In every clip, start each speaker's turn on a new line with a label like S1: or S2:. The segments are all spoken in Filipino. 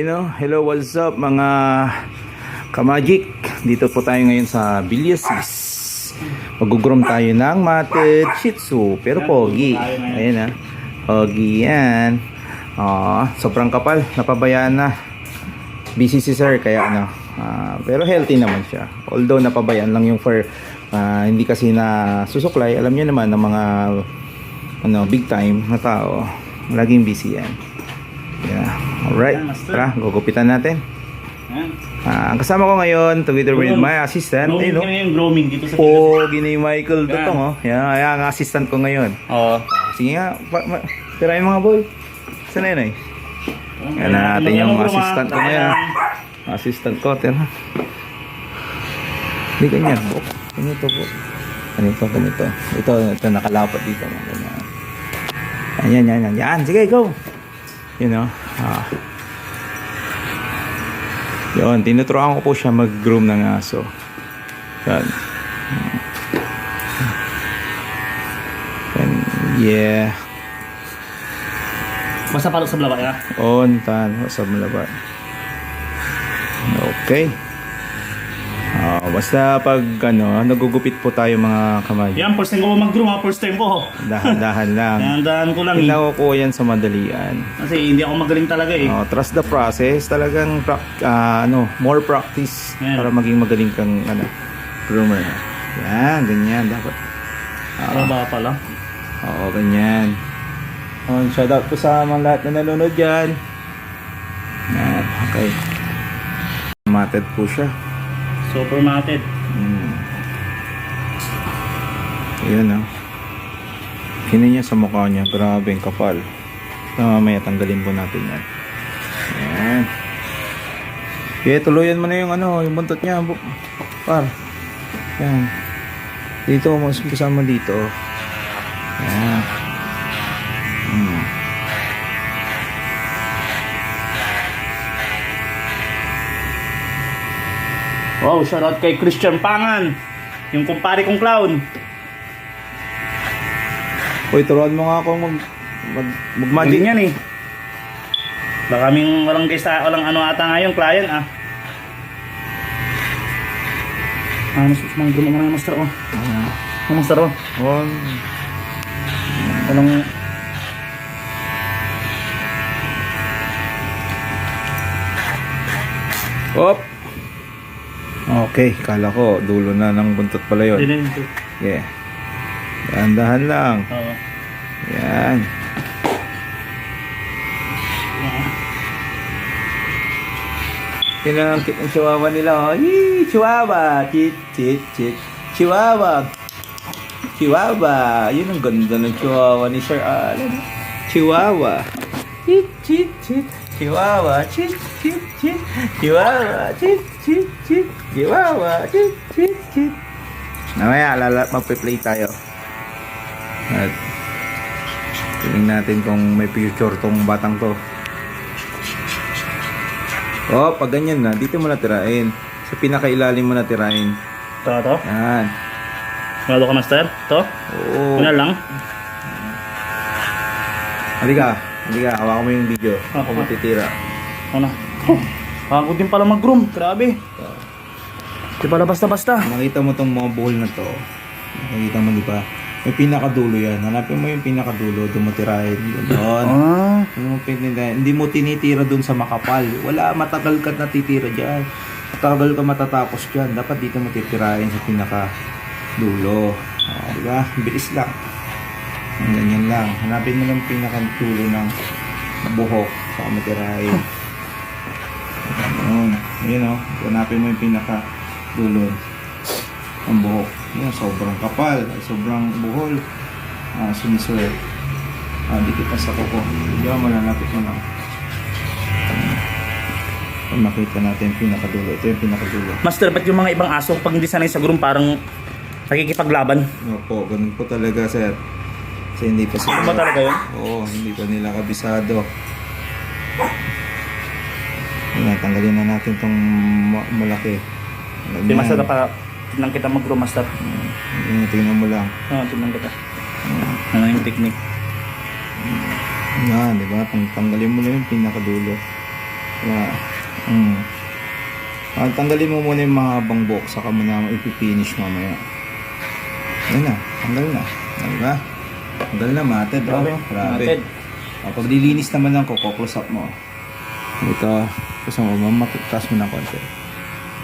S1: Hello, what's up mga kamagic. Dito po tayo ngayon sa Bilyasis. Mag-groom tayo ng matted Shih Tzu, pero pogi. Ayan pogi yan. Sobrang kapal, napabayaan na. Busy si sir, kaya pero healthy naman siya. Although napabayaan lang yung fur, hindi kasi na susuklay. Alam niyo naman ng mga big time na tao, laging busy yan. Alright, tara, gugupitan natin. Ang kasama ko ngayon, together with my assistant.
S2: Grooming dito sa
S1: Pogi ni Michael Dutong. Yan, ang assistant ko ngayon. Sige nga, tirahin mga boy. Saan na yun eh? Yan na natin yung assistant ko ngayon. Assistant ko, tira. Hindi ganyan, po. Ganito po. Ganito. Ito nakalapat dito. Ganyan. Yan, sige, go. Yun, tinuturuan ko po siya mag-groom ng aso. Yan. Yeah.
S2: Basta palok sa blaba ya.
S1: Sa malaba. Okay. Basta pag nagugupit po tayo mga kamay.
S2: Yan, first time ko mag-groom first time ko.
S1: Dahan-dahan lang.
S2: Dahan-dahan ko lang.
S1: Hindi ko yan sa madalian.
S2: Kasi hindi ako magaling talaga eh.
S1: Trust the process. Talagang more practice para maging magaling kang groomer. Yan, ganyan dapat.
S2: Baba pala.
S1: Oo, ganyan. Shout out po sa mga lahat na nanonood dyan. Yan, okay. Matted po siya.
S2: Super matted.
S1: Ayun Kina niya sa mukha niya. Grabe yung kapal. Mamaya tanggalin po natin yan. Yan. Okay, tuluyan mo na yung yung buntot niya. Par. Yan. Dito, mas kasama dito. Yan.
S2: Wow, shoutout kay Christian Pangan. Yung kumpare kong clown.
S1: Uy, turuan mo nga ako mag-magic
S2: yan eh. Baka kaming walang guest, walang ata ngayon, client mas groom ang master master walang
S1: Okay, kala ko dulo na ng buntot pala yun. Yeah. Dahan-dahan lang. Yan. Yan ang cute ng chihuahua nila. Yee, chihuahua. Chit. Chihuahua. Yun ang ganda ng chihuahua ni Sir Alan. Chihuahua. Chit. Chihuahua. Chit. Chihuahua. Chit. Chihuahua. Chit. Namaya, magpe-play tayo. At tingnan natin kung may future tong batang to. Pag ganyan na, dito mo na tirain. Sa pinakailalim mo na tirain.
S2: Ito?
S1: Yan.
S2: Nalo ka master? Ito?
S1: Oo.
S2: Una lang?
S1: Halika, hawakan mo yung video. Ako matitira.
S2: Pagod din pala mag-groom. Grabe. Di pala basta-basta.
S1: Nakita mo tong mga buhol na to. Nakita mo, di ba? May pinakadulo yan. Hanapin mo yung pinakadulo, doon mo tirahin. Doon. Hindi mo tinitira doon sa makapal. Wala, matagal ka natitira dyan. Matagal ka matatapos dyan. Dapat dito mo titirahin sa pinakadulo. Diba? Bilis lang. Ganyan lang. Hanapin mo lang pinakadulo ng buhok. Saka mo tirahin. Yun hanapin mo yung pinakadulo ng buhok. Yan, sobrang kapal, sobrang buhol. Siniswer. Dikit na sa kuko. Diyan, malalapit mo lang. Makita natin yung pinakadulo. Ito yung pinakadulo.
S2: Master, ba't yung mga ibang aso pag hindi sanay sa groom parang nakikipaglaban?
S1: Opo, ganun po talaga, sir. Kasi hindi pa sila...
S2: Ano ba talaga yun?
S1: Oo, hindi pa nila kabisado. Yan, tanggalin na natin itong malaki.
S2: Hindi master pa tignan kita mag-groom master.
S1: Tingnan mo lang.
S2: Tignan kita. Ano yung technique?
S1: Yan, di ba? Tanggalin mo lang yung pinakadulo. Yeah. Tanggalin mo muna yung mga habang buhok, saka mo na ipipinish mamaya. Yan na, tanggal na. Diba? Tanggal na, matted. Oh. Grabe.
S2: Matted.
S1: Pag lilinis naman ng kuko, close up mo. Ito, kasi mo, mamakitas mo ng konti.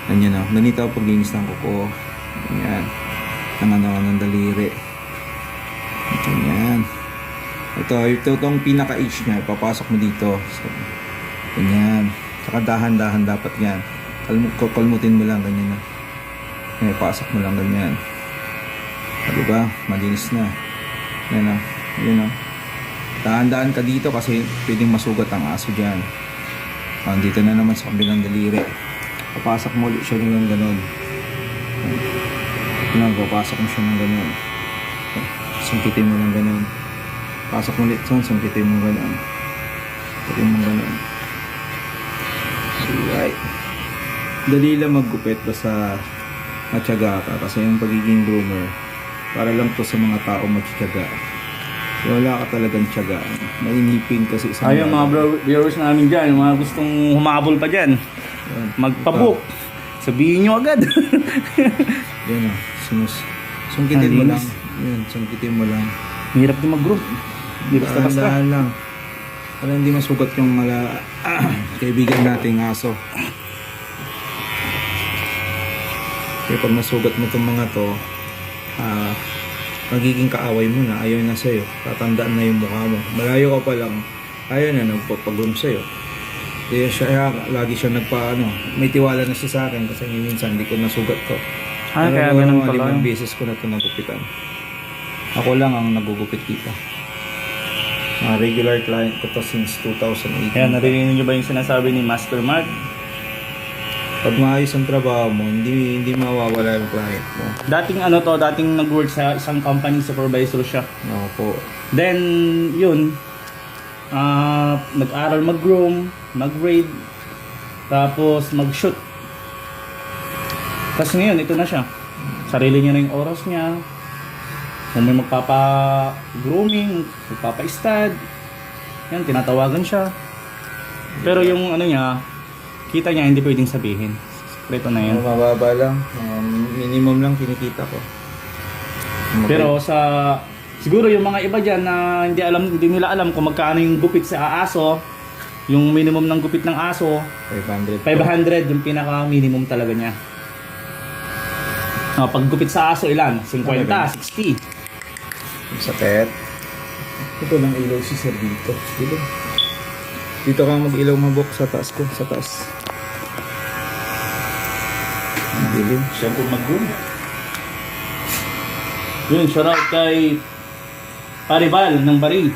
S1: Ganyan o. Ganito pag linis ng kuko. Ganyan. Ng daliri. Ganyan. Ito itong pinaka-edge niya, papasok mo dito. So, ganyan. Saka dahan-dahan dapat yan. Kalmutin mo lang, ganyan na. Ngayon, pasok mo lang ganyan. Diba? Malinis na. Yan o. Yan o. Dahan-dahan ka dito kasi pwedeng masugat ang aso dyan. Dito na naman sa kabilang daliri. Papasok mo ulit siya ng ganun. Yan, papasok mo siya ng ganun. Sungkitin mo ng ganun. Pasok mo ulit son, sungkitin mo ganun. Sungkitin mo ganun. Alright. Dali lang maggupit basta matyaga ka. Kasi yung pagiging groomer, para lang to sa mga tao matyaga. Wala ka talagang tiyaga. Mainipin kasi isang
S2: Ayun mga viewers namin dyan, yung mga gustong humabol pa dyan, magpabook. Sabihin nyo agad.
S1: Yan o. Sungkitin mo lang. Yan, sungkitin mo lang.
S2: Hirap din mag-group. Hindi basta-basta.
S1: Dahan lang. Para hindi masugat yung kaibigan nating aso. Kaya pag nasugat mo itong mga to, magiging kaaway mo na, ayaw na sa'yo, tatandaan na yung mukha mo, malayo ka pa lang, ayaw na nagpapag-groom sa'yo. Kaya siya, lagi siya may tiwala na siya sa akin kasi minsan hindi ko nasugat ko.
S2: Kaya ganun pala.
S1: 5 beses ko na ito nagupitan. Ako lang ang nagugupit dito. Regular client ko to since 2018.
S2: Kaya narinig nyo ba yung sinasabi ni Master Mark?
S1: Pag maayos ang trabaho mo, hindi mawawala yung client mo.
S2: Dating nag-work sa isang company, supervisor siya.
S1: Oo po.
S2: Then, yun, nag-aral mag-groom, mag-grade, tapos mag-shoot. Tapos ngayon, ito na siya. Sarili niya na yung oras niya. Kung may magpapa-grooming, magpapa-stud, yan, tinatawagan siya. Pero yung niya, kita niya, hindi pwedeng sabihin. Sekreto na yan.
S1: Mababa lang. Minimum lang kinikita ko.
S2: Pero siguro yung mga iba dyan na hindi nila alam kung magkano yung gupit sa aso, yung minimum ng gupit ng aso, 500 yung pinaka minimum talaga niya. Pag gupit sa aso ilan? 50, 60.
S1: Sa pet. Ito lang ilaw si Sir dito. Dito ka mag-ilaw mabok sa taas ko. Sa taas. Dilim.
S2: Siyempre mag-groom. Yun, shoutout kay Paribal ng Bari.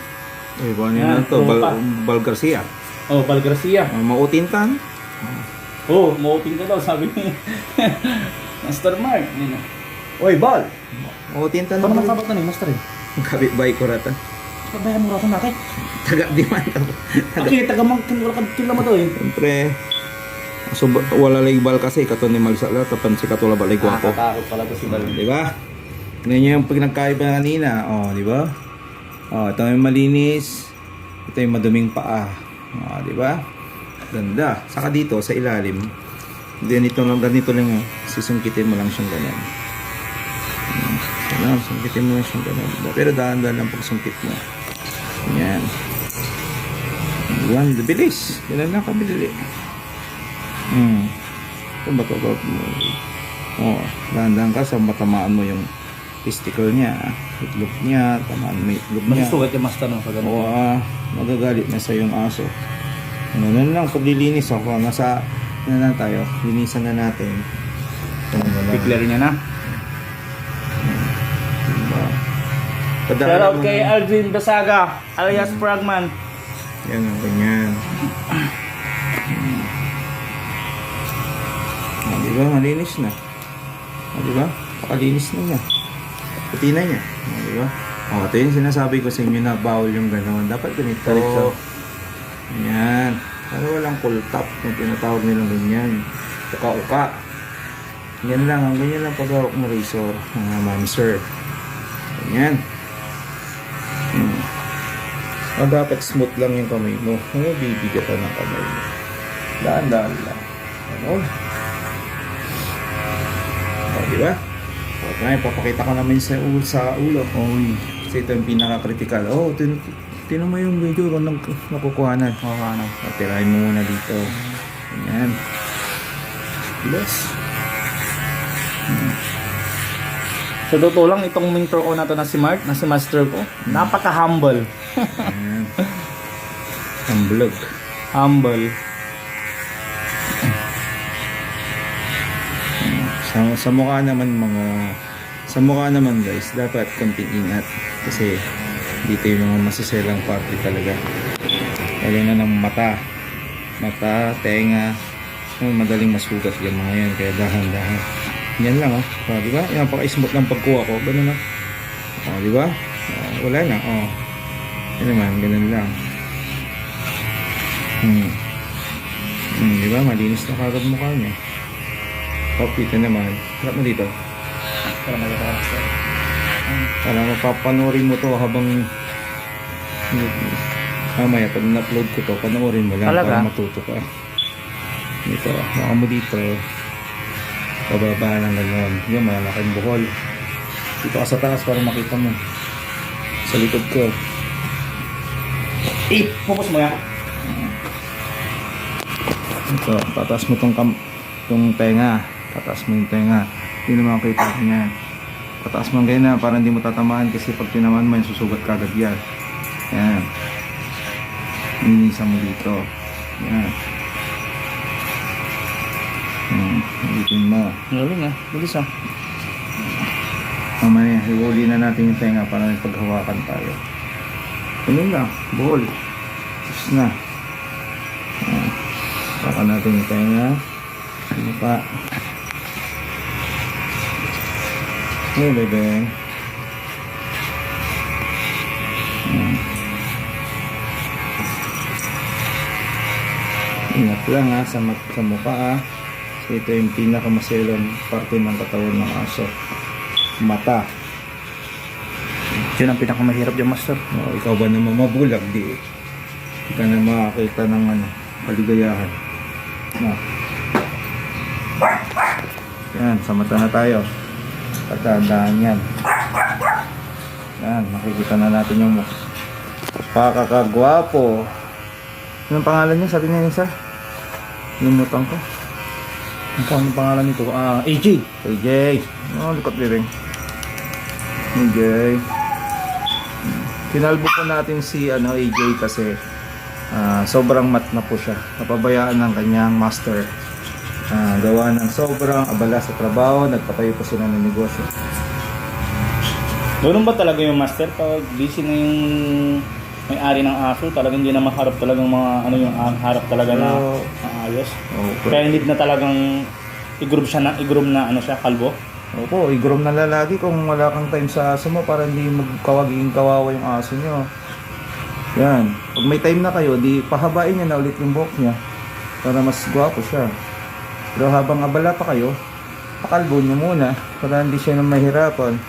S1: Paano yun na to? Bal Garcia.
S2: Bal Garcia.
S1: Mautintan.
S2: Mauting ka daw, sabi ni Master Mark.
S1: Oy, Bal! Mautintan
S2: Paano masabat na ni Master eh?
S1: Kabit-bay ko rata.
S2: Bayan mo rata natin.
S1: Taga-diman.
S2: Taga-kila mo daw eh.
S1: Siyempre. So, wala lang bal kasi kato ni Magsala tapan si katula balay ko ako.
S2: Nakatakot pala to si Bal.
S1: Di ba? Ganyan yung pinagkaiba kanina. Di ba? Ito yung malinis. Ito yung maduming paa. Di ba? Ganda. Saka dito sa ilalim. Ganito lang sisungkitin mo lang siyang ganyan. Sungkitin mo lang siyang ganyan. Pero dahan-dahan lang pagsungkit mo. Yan. Yan, bilis. Yan lang kabili. Kung ba't dahan-dahan ka sa matamaan mo yung testicle niya, itlog niya, tamaan mo yung itlog niya.
S2: Magsugat yung Master no?
S1: Magagalit na sa yung aso. Ganun lang, paglilinis ako. Nasa na tayo, linisan na natin.
S2: Bigla niya na.
S1: Shoutout
S2: kay Aldrin Basaga alias Fragman.
S1: Yan ang ganyan. Diba? Malinis na. Diba? Pakalinis na niya. Puti na niya. Diba? Ito yung sinasabi ko sa inyo na bawal yung gano'n. Dapat ganito. Yan. Para walang pull top yung tinatawag nilang ganyan. Uka-uka. Yan lang. Ang ganyan lang pag-awak mo razor. Ma'am sir. Ganyan. Dapat smooth lang yung kamay mo. Huwag bibigatan ng kamay mo. Daan-daan lang. Ano? O, di ba? O, tayo, papakita ko naman sa ulo. Uy. Kasi ito yung pinaka-critical. Oh, tinan mo yung video kung nakukuhanan.
S2: Ano?
S1: O, tirahin mo muna dito. Ayan. Yes.
S2: Sa totoo lang, itong mentor ko na to na si Mark, na si master ko, napaka-humble.
S1: Ayan. Ang vlog.
S2: Humble.
S1: Sa mukha naman guys, dapat konting ingat kasi dito yung mga masiselang party talaga. Lalo na ng mata, tenga, madaling masugat yung mga yan, kaya dahan-dahan. Yan lang di ba? Yan, paka-smooth lang pagkuha ko, ganun di ba? Wala na, yan naman, ganun lang. Di ba? Malinis na kagad mukha niya. Dito naman. Harap mo dito. Para mapapanorin mo to habang mamaya pag na-upload ko to, panoorin mo lang.
S2: Talaga?
S1: Para matuto ka. Dito. Baka mo dito. Pababa lang gano'n. Yung malaking buhol. Dito ka sa taas para makita mo. Sa likod ko.
S2: Focus mo yan.
S1: Ito. Tataas mo tong tenga. Tataas mo yung tenga. Hindi naman makita ko niya. Tataas mo ganyan para hindi mo tatamaan kasi pag tinamaan mo yung susugat kagad yan. Yan. Ninisan mo dito. Yan. Ulitin mo.
S2: Galing bilis
S1: Mamaya, huli na natin yung tenga para may paghawakan tayo. Ganun lang. Buhol. Tapos na. Yan. Saka natin yung tenga. Ano pa? Hey, bebe. Ingat lang sa mukha So, ito yung pinakamaselang parte ng katawan ng aso. Mata.
S2: Yun ang pinakamahirap yung master.
S1: Ikaw ba naman mabulag? Di. Hindi ka na makakita ng kaligayahan. Yan, sa mata na tayo. Pagdaan yan. Yan, makikita na natin yung pakakagwapo. Anong pangalan niya? Sabi niya isa? Limutan ko.
S2: Ang pangalan nito? AJ.
S1: AJ. Likot rin. AJ. Kinalbo po natin si AJ kasi sobrang mat na po siya. Napabayaan ng kanyang master. Gawa ng sobrang abala sa trabaho, nagpatayo po sila ng negosyo.
S2: Ganun ba talaga yung master? Pag busy na yung may-ari ng aso, talagang hindi na maharap talagang mga yung harap talaga na maayos. Kaya need na talagang i-groom na siya, kalbo.
S1: Opo, i-groom na lalaki kung wala kang time sa aso mo para hindi magkawaging kawawa yung aso nyo. Yan. Pag may time na kayo, di pahabain niya na ulit yung buhok niya para mas gwapo siya. Pero habang abala pa kayo, pakalbo nyo muna para hindi siya nang mahirapan.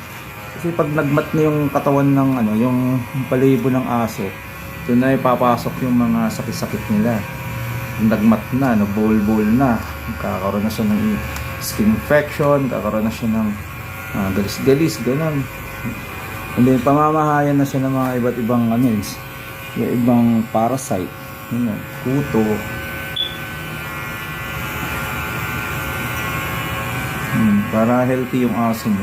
S1: Kasi pag nagmat na yung katawan ng yung balahibo ng aso, doon na ipapasok yung mga sakit-sakit nila. Nagmat na, bol-bol na, kakaroon na siya ng skin infection, kakaroon na siya ng galis-galis, gano'n. And then pamamahayan na siya ng mga iba't ibang yung ibang parasite, kuto. Para healthy yung aso mo.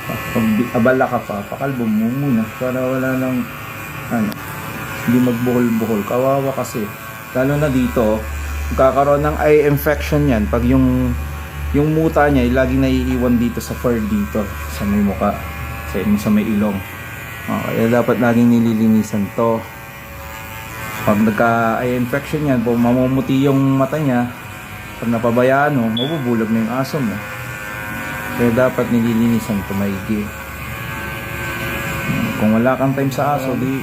S1: Pag abala ka pa, pakalbo mo muna para wala nang hindi magbuhol-buhol. Kawawa kasi. Lalo na dito, magkakaroon ng eye infection yan pag yung muta niya laging naiiwan dito sa fur dito sa may muka, sa may ilong. Kaya dapat laging nililinisan to. Pag nagka-eye infection yan, kung mamumuti yung mata niya, pag napabayaan mo, mabubulag na yung aso mo. Kaya dapat nililinisan ito maigi. Kung wala kang time sa aso, di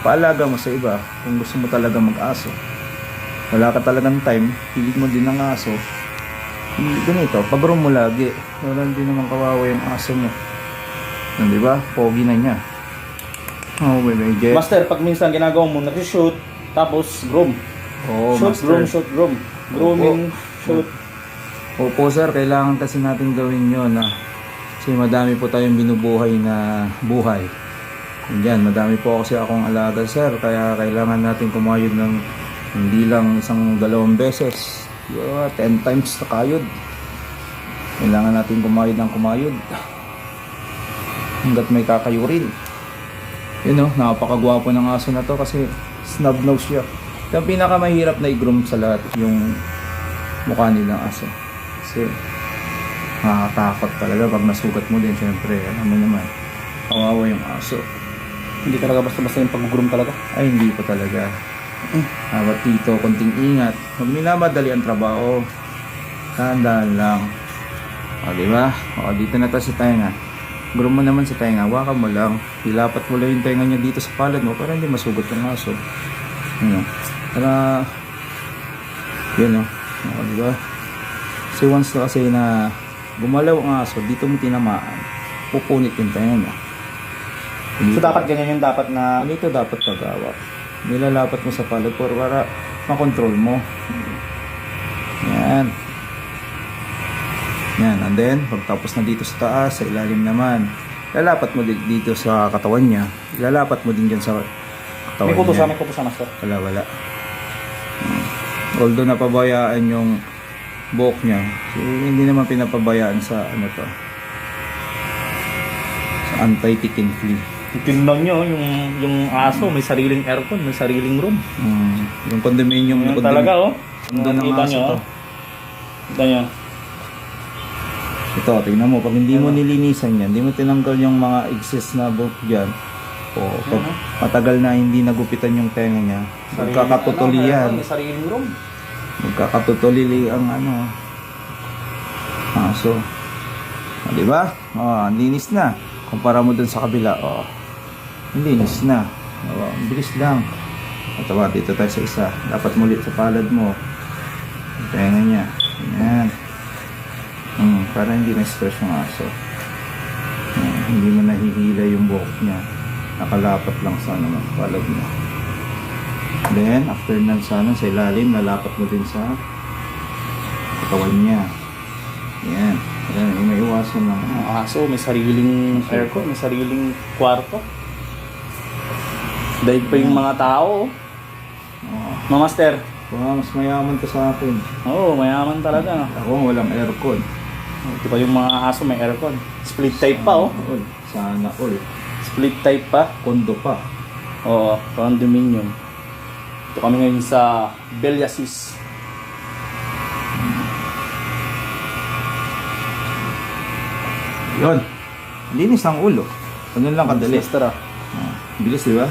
S1: paalaga mo sa iba. Kung gusto mo talaga mag-aso, wala ka talagang time, pilit mo din ng aso, ganito, pag-groom mo lagi. Wala din naman kawawa yung aso mo. Di ba? Pogi na niya.
S2: Master, pag minsan ginagawa mo, nag-shoot, tapos groom.
S1: Oo,
S2: Shoot,
S1: master.
S2: groom, shoot, groom. Grooming, shoot.
S1: Opo sir, kailangan kasi natin gawin yun kasi madami po tayong binubuhay na buhay. Yan, madami po kasi akong alaga sir, kaya kailangan natin kumayod ng hindi lang isang dalawang beses. 10 times na kayod. Kailangan natin kumayod ng kumayod. Hanggat may kakayurin. Yun napakagwapo ng aso na to kasi snub nose siya. Yung pinakamahirap na i-groom sa lahat yung mukha nilang aso. Kasi nakakatakot talaga pag nasugat mo din. Siyempre, alam mo naman, kawawa yung aso.
S2: Hindi talaga basta-basta yung pag-groom talaga.
S1: Ay, hindi pa talaga. Dapat dito, konting ingat. Huwag minamadali ang trabaho. Tandaan lang. O, diba? O, dito na tayo sa tenga. Groom mo naman sa tenga. Hawakan mo lang. Ilapat mo lang yung tenga niya dito sa palad mo para hindi masugat yung aso. Para, yun o, diba? Kasi once na kasi na gumalaw ang aso, dito mo tinamaan, pupunit yung tenga niya.
S2: So dapat ganyan yung dapat na...
S1: Dito dapat pag-awak. Nilalapat mo sa palad para makontrol mo. Yan. Yan. And then, pagtapos na dito sa taas, sa ilalim naman, lalapat mo dito sa katawan niya. Lalapat mo din dyan sa katawan
S2: May
S1: niya.
S2: may kuto sa master.
S1: Wala. Although napabayaan yung buhok niya, hindi naman pinapabayaan sa to, sa anti-tick and flea.
S2: Tingnan nyo, yung aso, may sariling aircon, may sariling room.
S1: Yung condominium
S2: Yan talaga, oh.
S1: Doon ng
S2: Kita
S1: aso
S2: nyo,
S1: to.
S2: Kita nyo.
S1: Ito, tingnan mo, pag hindi mo nilinisan yan, hindi mo tinanggal yung mga excess na buhok dyan, o pag matagal na hindi nagupitan yung tenga niya, magkakatutuli yan.
S2: May sariling room.
S1: Magkakatutuli ang aso. Diba? Ang linis na. Kumpara mo dun sa kabila, ang linis na. Ang bilis lang. Ito ba, dito tayo sa isa. Dapat mulit sa palad mo. Tenga niya. Ayan. Para hindi na-stress yung aso. Hindi mo nahihila yung buhok niya. Nakalapat lang sa palad mo. Then, after nun sa ilalim, nalapat mo din sa katawan niya. Ayan. Ayan, may iwasan lang.
S2: Ang aso, may sariling aircon, may sariling kwarto. Dahil pa yung mga tao, Mga master.
S1: Mas mayaman ka sa akin.
S2: Oo, mayaman talaga.
S1: Ako walang aircon.
S2: Di ba yung mga aso may aircon? Split type pa, oh.
S1: Sana all.
S2: Split type pa.
S1: Kondo pa.
S2: Oo, condominium. Ito kami ngayon sa Belyasis.
S1: Yun. Linis ng ulo. Ganun lang kadali.
S2: Master, ah.
S1: Bilis, di ba?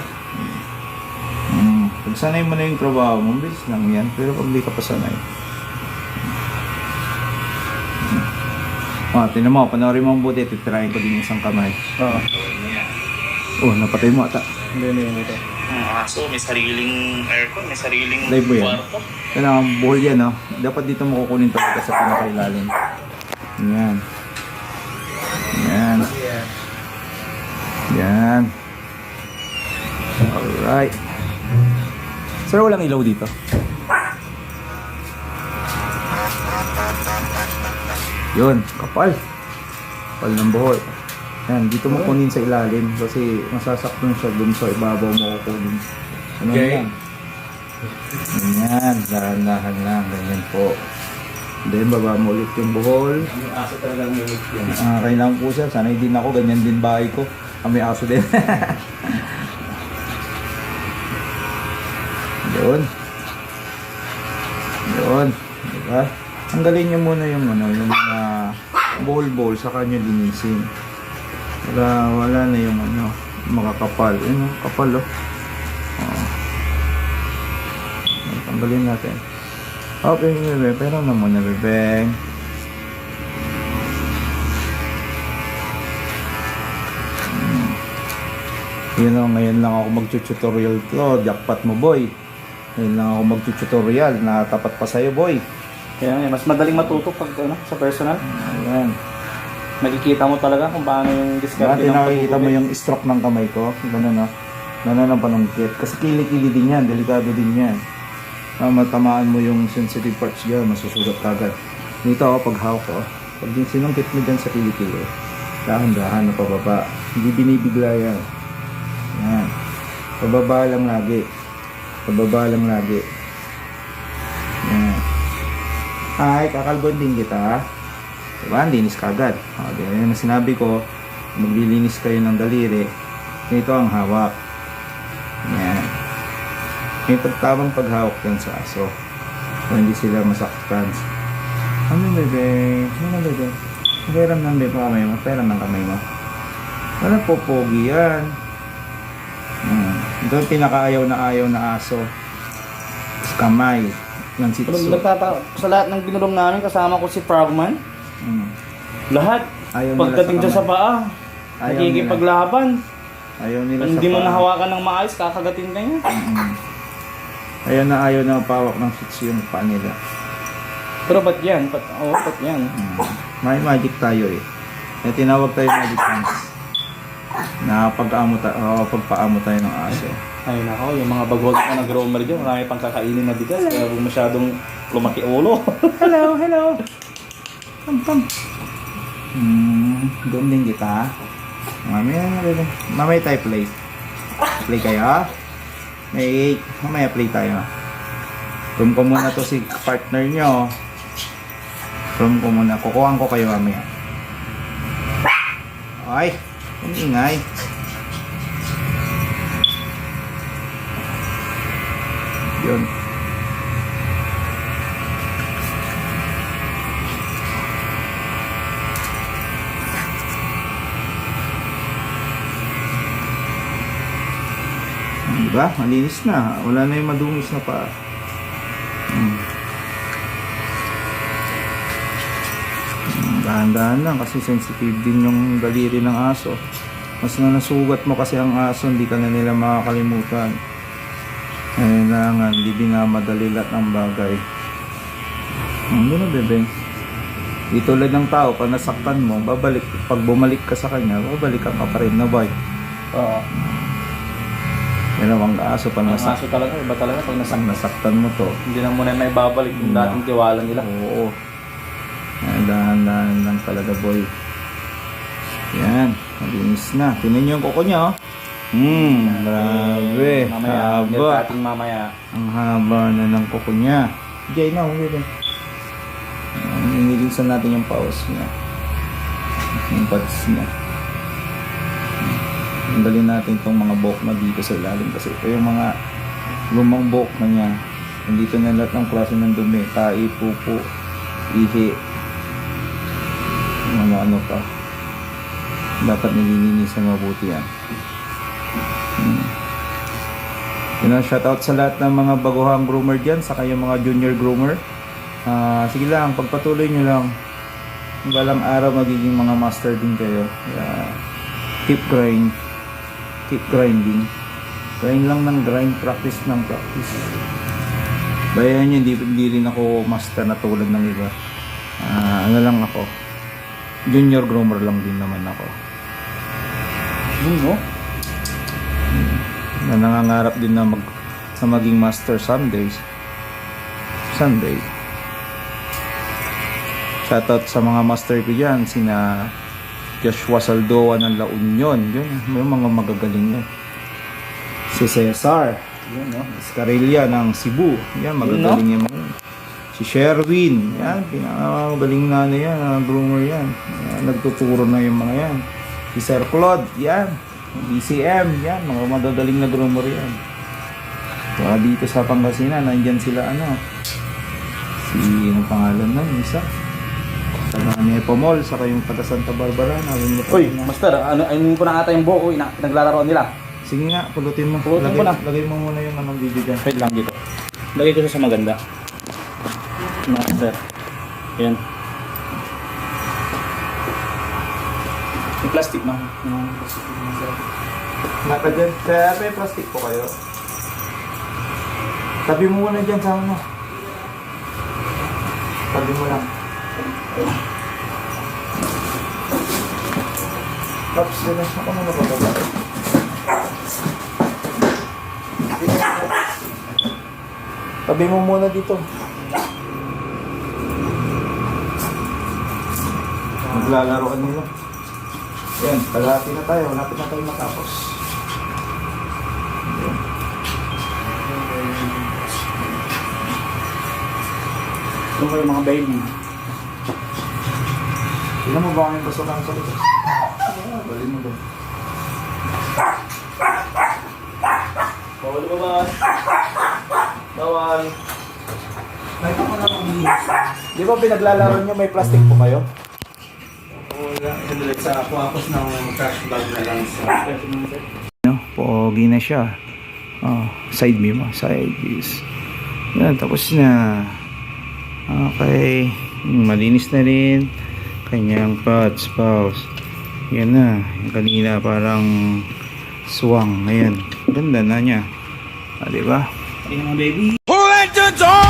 S1: Pag sanay mo na yung trabaho mo, bilis lang yan. Pero pag di ka pa sanay. Tinan mo, panoorin mo ang buti. Titirahin ko din yung isang kamay.
S2: Oo.
S1: Napatay mo ata.
S2: Hindi ito. Ang aso, may sariling aircon, may sariling
S1: Live mo yan?
S2: kwarto.
S1: Yan ang buhol yan, no? Dapat dito mo kukunin talaga sa pinakailalim. Yan. Yan. Yan. Alright. Sir, walang ilaw dito. Yun, kapal. Kapal ng buhol. Yan, dito mo kunin sa ilalim kasi masasaktan siya dun sa ibabaw mo kukunin. Ano yan? Ganyan, dahan-dahan lang, ganyan po. Then, baba mo ulit yung buhol.
S2: Yung aso talagang unique yun.
S1: Kailangan po siya, sanay din ako, ganyan din bahay ko. May aso din. Yun. Yun. Diba? Tanggalin nyo muna yung yung mga bowl sa kanya linisin. Wala na yung makakapal. Yun, kapal, oh. Tanggalin natin. Okay, bebe. Pero na muna, bebe. Yun o, ngayon lang ako mag-tutorial to. Jackpot mo, boy. Ngayon lang ako mag-tutorial. Natapat pa sa'yo, boy.
S2: Kaya mas madaling matuto pag sa personal.
S1: Ayan.
S2: Nakikita mo talaga kung paano yung discard
S1: Dati nakikita mo yung stroke ng kamay ko. Ganun, no? Ganun ang panungkit. Kasi kili-kili din yan. Delikado din yan. matamaan mo yung sensitive parts dyan, masusugat kagad. Dito ako, pag hawak ko, pag din sinungkit mo dyan sa kilikili, dahan-dahan na pababa. Hindi binibigla yan. Yan. Pababa lang lagi. Pababa lang lagi. Yan. Ay, kakalbon din kita. Diba? Linis kagad. Yan ang sinabi ko, maglilinis kayo ng daliri. Ito ang hawak. Yan. May tamang paghawak yan sa aso. So, hindi sila masaktan. Ano bebe? Ano bebe? Peram ng bebe kamay mo. Peram ng kamay mo. Wala po pogi yan. Ito ang pinakaayaw na aso. Kamay. Yan si Tsu.
S2: Sa lahat ng binulong namin, kasama ko si Frogman. Lahat.
S1: Ayaw nila
S2: Pagdating
S1: sa
S2: dyan sa
S1: kamay.
S2: paa,
S1: Ayaw
S2: nakikipaglaban.
S1: Ayaw nila
S2: Hindi
S1: sa
S2: mo
S1: paa.
S2: nahawakan ng maayos, kakagatin ka niya.
S1: Ayaw na pawak ng Shih Tzu yung paa nila.
S2: Pero ba't yan? Ba't yan?
S1: May magic tayo eh. May tinawag tayo magic hands. Na pagpaamo tayo ng aso.
S2: Ay nako, yung mga bagwag na nag-roamer dyan, marami pang kakainin na bigas, kaya huwag masyadong lumaki ulo.
S1: Hello. Pam. Doon din kita. Mamaya tayo play. Play kayo? Mamaya play tayo. Room ko muna to si partner nyo. Room ko muna. Kukuhaan ko kayo mamaya. Ay, ingay. Yun. Diba? Malinis na. Wala na yung madungis na pa. Dahan-dahan lang kasi sensitive din yung daliri ng aso. Mas na nasugat mo kasi ang aso, hindi ka na nila makakalimutan. Kailangan, hindi binamadali lahat ng bagay. Ano na bebe? Di tulad ng tao, pag nasaktan mo, babalik. Pag bumalik ka sa kanya, babalik ka pa rin na boy.
S2: Oo.
S1: Yan ang aso pa
S2: Ang aso talaga, iba talaga pag
S1: nasaktan mo to.
S2: hindi na muna may babalik yung dating tiwala nila.
S1: Oo. Dahan-dahan lang talaga boy. Yan, malinis na. Tingnan nyo yung kuko niya oh. Grabe.
S2: Mamaya,
S1: Haba.
S2: ating mamaya.
S1: Ang haba na ng kuko niya. Jay na, huwi din. Inilisan natin yung paws niya. Yung pads niya. Tanggalin natin itong mga buhok na dito sa ilalim kasi ito yung mga lumang buhok na niya. Nandito na lahat ng klase ng dumi. Tai, pupo, ihi. Mga ano pa. Dapat nililinisan mabuti yan. Shoutout sa lahat ng mga baguhang groomer dyan, saka yung mga junior groomer. Sige lang, pagpatuloy nyo lang. Balang araw magiging mga master din kayo. Keep grinding. Grind lang ng grind, practice ng practice. Bayan nyo, hindi rin ako master na tulad ng iba. Ano lang ako, junior groomer lang din naman ako.
S2: No?
S1: Na nangangarap din na maging master someday. Shoutout sa mga master ko dyan, sina Joshua Saldoa ng La Union, yun, may mga magagaling yan. Si Cesar, yun, no? Escarilla ng Cebu, yan, magagaling yan. Si Sherwin, yan, pinakagaling na yan, groomer yan. Nagtuturo na yung mga yan. Si Sir Claude, yan. BCM, yan, mga magagaling na groomer yan. So, dito sa Pangasinan, nandyan sila, si, anong pangalan na, isa? Sa Nepo Mall, saka yung taga Santa Barbara.
S2: Uy, master, ayun ko na ata yung buhok, naglalaro nila.
S1: Sige nga, pulutin mo.
S2: Pulutin ko na.
S1: Lagay mo muna yung video dyan.
S2: Wait lang dito. Lagay ko siya sa maganda. Master. Ayan. Yung plastic na.
S1: Matagal. Kaya may plastic po kayo. Tabi mo muna dyan sa ano. Tabi mo lang. Pops, dinas na ka muna ba? Tabi mo muna dito. Maglalaroan nila. Yan, kalahati na tayo. Lapit na tayo matapos. Yan.
S2: Ito kayo mga baby.
S1: Tignan mo ba kami basukan sa likod? Balik mo doon.
S2: Bawal ba? Bawal.
S1: Nakita mo na maglinis. Di ba pinaglalaro nyo may plastic po kayo?
S2: Wala. Ito sa aquapos ng trash bag na lang sa
S1: No, pogi na siya. Oh, side view mo, side views. Yan, tapos na. Okay, malinis na rin. Kanyang pots, paws. Yan na, yung kanina parang swang. Ngayon, ganda na niya. Diba?
S2: mga baby.
S3: Who let the door